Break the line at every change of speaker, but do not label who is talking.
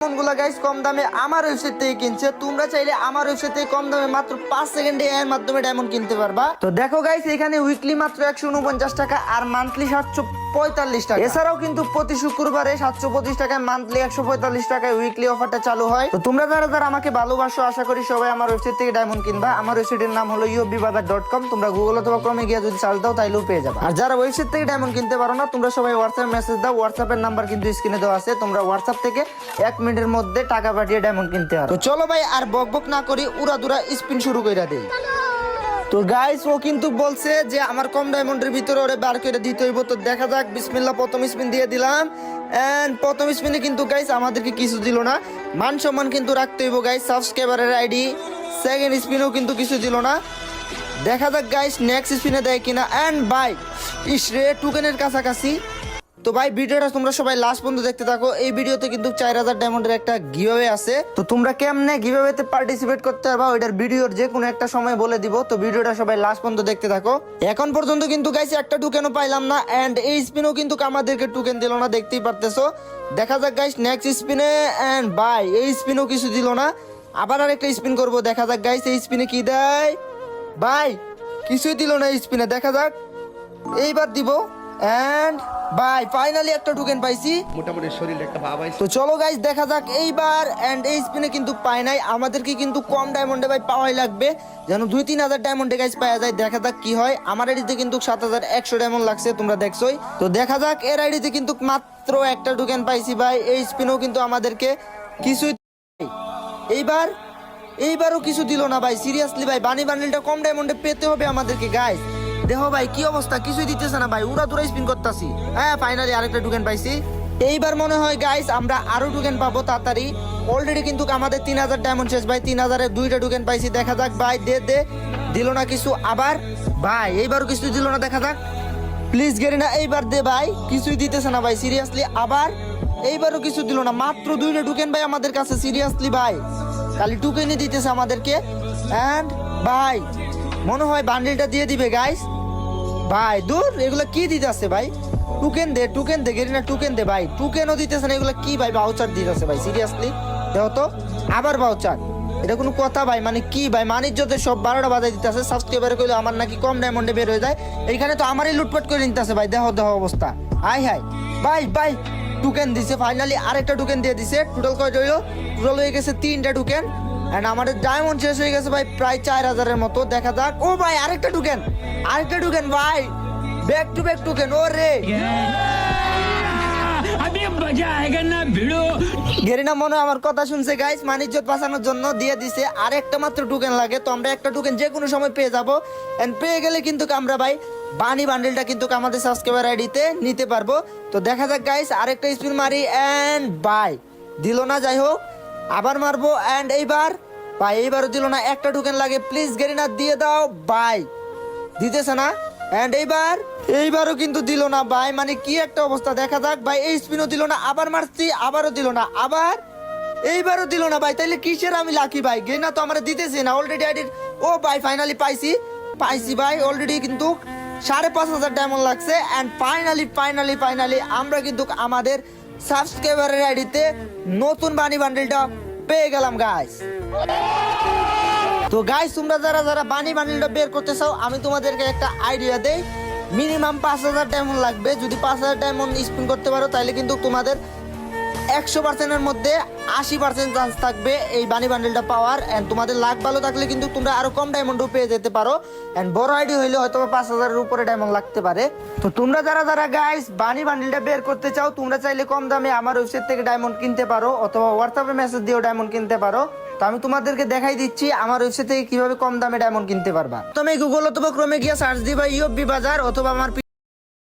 Diamond গুলা guys কম দামে আমার ওয়েবসাইট থেকে কিনছে। তোমরা চাইলে আমার ওয়েবসাইট থেকে কম দামে মাত্র 5 সেকেন্ডে এর মাধ্যমে ডায়মন্ড কিনতে পারবা। তো দেখো গাইস এখানে উইকলি মাত্র 149 টাকা আর মান্থলি 745 টাকা। এছাড়াও কিন্তু প্রতি শুক্রবারে 725 টাকায় মান্থলি 145 টাকায় উইকলি অফারটা চালু হয়। তো তোমরা যারা যারা আমাকে ভালোবাসো আশা করি সবাই আমার ওয়েবসাইট থেকে ডায়মন্ড কিনবা। আমার ওয়েবসাইটের নাম হলো iobbibazaar.com। তোমরা গুগল অথবা ক্রমে গিয়ে যদি সার্চ দাও তাইলেও পেয়ে যাবে। আর যারা ওয়েবসাইট থেকে ডায়মন্ড কিনতে পারো না তোমরা সবাই হোয়াটসঅ্যাপ মেসেজ দাও। হোয়াটসঅ্যাপের নাম্বার কিন্তু স্ক্রিনে দেওয়া আছে। তোমরা হোয়াটসঅ্যাপ থেকে 1 মিনিটের মধ্যে টাকা পাঠিয়ে ডায়মন্ড কিনতে পারো। তো চলো ভাই আর বকবক না করি উড়াদুরা স্পিন শুরু কইরা দেই। তো গাইস ও কিন্তু বলছে যে আমার কম ডায়মন্ডের ভিতরে ওরে বার করে দিতে হইব। তো দেখা যাক, বিসমিল্লাহ। প্রথম স্পিন দিয়ে দিলাম এন্ড প্রথম স্পিনে কিন্তু গাইস আমাদেরকে কিছু দিল না। মান সম্মান কিন্তু রাখতে হইব গাইস, সাবস্ক্রাইবারের আইডি। সেকেন্ড স্পিনেও কিন্তু কিছু দিল না। দেখা যাক গাইস নেক্সট স্পিনে দেয় কিনা। এন্ড বাই ইসরে টোকেনের কাছাকাছি। তো ভাই ভিডিওটা তোমরা সবাই লাস্ট পর্যন্ত দেখতে থাকো। এই ভিডিওতে কিন্তু 4000 ডায়মন্ডের একটা গিভঅ্যাওয়ে আছে। তো তোমরা কেমনে গিভঅ্যাওয়েতে পার্টিসিপেট করতে পারবা ওইটার ভিডিওর যে কোনো একটা সময় বলে দিব। তো ভিডিওটা সবাই লাস্ট পর্যন্ত দেখতে থাকো। এখন পর্যন্ত কিন্তু গাইস একটা টোকেনও পাইলাম না এন্ড এই স্পিনও কিন্তু আমাদেরকে টোকেন দিল না, দেখতেই পারতেছো। দেখা যাক গাইস নেক্সট স্পিনে। এন্ড বাই এই স্পিনও কিছু দিল না। আবার আরেকটা স্পিন করব। দেখা যাক গাইস এই স্পিনে কি দেয়। ভাই কিছুই দিল না এই স্পিনে। দেখা যাক এইবার দিব। এন্ড বাই ফাইনালি একটা টোকেন পাইছি।
মোটামুটি শরীরে একটা ভাব আইছে।
তো চলো গাইস দেখা যাক এইবার। এন্ড এই স্পিনে কিন্তু পাই নাই। আমাদেরকে কিন্তু কম ডায়মন্ডে ভাই পাওয়াই লাগবে, যেন 2-3 হাজার ডায়মন্ডে গাইস পাওয়া যায়। দেখা যাক কি হয়। আমার আইডিতে কিন্তু 7100 ডায়মন্ড লাগছে, তোমরা দেখছোই। তো দেখা যাক এর আইডিতে কিন্তু মাত্র একটা টোকেন পাইছি ভাই। এই স্পিনেও কিন্তু আমাদেরকে কিছুই এইবারও কিছু দিল না ভাই। সিরিয়াসলি ভাই বানি বান্ডেলটা কম ডায়মন্ডে পেতে হবে আমাদেরকে গাইস। দেখো ভাই কি অবস্থা, কিছুই দিতেছে না ভাই। উড়াদুরা স্পিন করতেছি। হ্যাঁ ফাইনালি আরেকটা টোকেন পাইছি। এইবার মনে হয় গাইস আমরা আরো টোকেন পাবো তাড়াতাড়ি। অলরেডি কিন্তু আমাদের 3000 ডায়মন্ড শেষ ভাই। 3000-এ 2টা টোকেন পাইছি। দেখা যাক ভাই দে দিল না কিছু। আবার ভাই এইবারও কিছু দিল না। দেখা যাক প্লিজ গেরি না এইবার দে ভাই। কিছুই দিতেছে না ভাই সিরিয়াসলি। আবার এইবারও কিছু দিল না। মাত্র 2টা টোকেন ভাই আমাদের কাছে। সিরিয়াসলি ভাই খালি টোকেনই দিতেছে আমাদেরকে। এন্ড ভাই মনে হয় বান্ডেলটা দিয়ে দিবে গাইস। ভাই দূর এগুলো কি দিতেছে ভাই। টোকেন দে গেরি না টোকেন দে ভাই। টোকেনও দিতেছে না। এগুলো কি ভাই ভাউচার দিতেছে ভাই সিরিয়াসলি। দেখো তো আবার ভাউচার। এটা কোনো কথা ভাই? মানে কি ভাই মানিজ্যতে সব 12টা বাজায় দিতেছে। সাবস্ক্রাইবার কইলে আমার নাকি কম ডায়মন্ডে বের হয়ে যায়। এইখানে তো আমারই লুটপাট করে নিতেছে ভাই। দেখো অবস্থা। হাই ভাই টোকেন দিছে ফাইনালি। আরেকটা টোকেন দিয়ে দিছে। টোটাল কয়টা হইলো? টোটাল হয়ে গেছে 3টা টোকেন। এন্ড আমাদের ডায়মন্ড শেষ হয়ে গেছে ভাই প্রায় 4000-এর মতো। দেখা যাক। ও ভাই আরেকটা টোকেন ভাই। Back to back token. ও রে গেরিনা মনে আমার কথা শুনছে গাইস। মানিজ্যত বাঁচানোর জন্য দিয়ে দিছে। আর একটা মাত্র টোকেন লাগে। তো আমরা একটা টোকেন যে কোনো সময় পেয়ে যাবো। এন্ড পেয়ে গেলে কিন্তু আমরা ভাই বানি বান্ডেলটা কিন্তু আমাদের সাবস্ক্রাইবার আইডিতে নিতে পারবো। তো দেখা যাক গাইস আরেকটা স্পিন মারি। এন্ড বাই দিল না। যাই হোক আবার মারবো। এন্ড এইবারও দিল না। একটা টোকেন লাগে। প্লিজ গেরিনা দিয়ে দাও ভাই। দিতেছে না। এন্ড এইবারও কিন্তু দিল না ভাই। মানে কি একটা অবস্থা। দেখা যাক ভাই এই স্পিনও দিল না। আবার মারছি আবারও দিল না। আবার এইবারও দিল না ভাই। তাইলে কিসের আমি লাকি ভাই? গেরিনা তো আমরা দিতেছি না অলরেডি আইডির। ও ভাই ফাইনালি পাইছি ভাই। অলরেডি কিন্তু 5500 ডায়মন্ড লাগছে। এন্ড ফাইনালি আমরা কিন্তু আমাদের সাবস্ক্রাইবারের আইডিতে নতুন বানি বান্ডেলটা পেয়ে গেলাম গাইস। তো গাইস তোমরা যারা যারা বানি বান্ডেলটা বের করতে চাও আমি তোমাদেরকে একটা আইডিয়া দেই। মিনিমাম 5000 ডায়মন্ড লাগবে। যদি 5000 ডায়মন্ড স্পিন করতে পারো তাহলে কিন্তু তোমাদের 100%-এর মধ্যে 80% চান্স থাকবে এই বানি বান্ডেলটা পাওয়ার। এন্ড তোমাদের লাক ভালো থাকলে কিন্তু তোমরা আরো কম ডায়মন্ডও পেয়ে যেতে পারো। এন্ড বড় আইডি হইলে হয়তো 5000-এর উপরে ডায়মন্ড লাগতে পারে। তো তোমরা যারা যারা গাইস বানি বান্ডেলটা বের করতে চাও তোমরা চাইলে কম দামে আমার ওয়েবসাইট থেকে ডায়মন্ড কিনতে পারো অথবা হোয়াটসঅ্যাপে মেসেজ দিয়েও ডায়মন্ড কিনতে পারো। তো আমি তোমাদেরকে দেখাই দিচ্ছি আমার ওয়েবসাইট থেকে কিভাবে কম দামে ডায়মন্ড কিনতে পারবা। তুমি গুগল অথবা ক্রমে গিয়ে সার্চ দিবা ইয়োবি বাজার অথবা আমার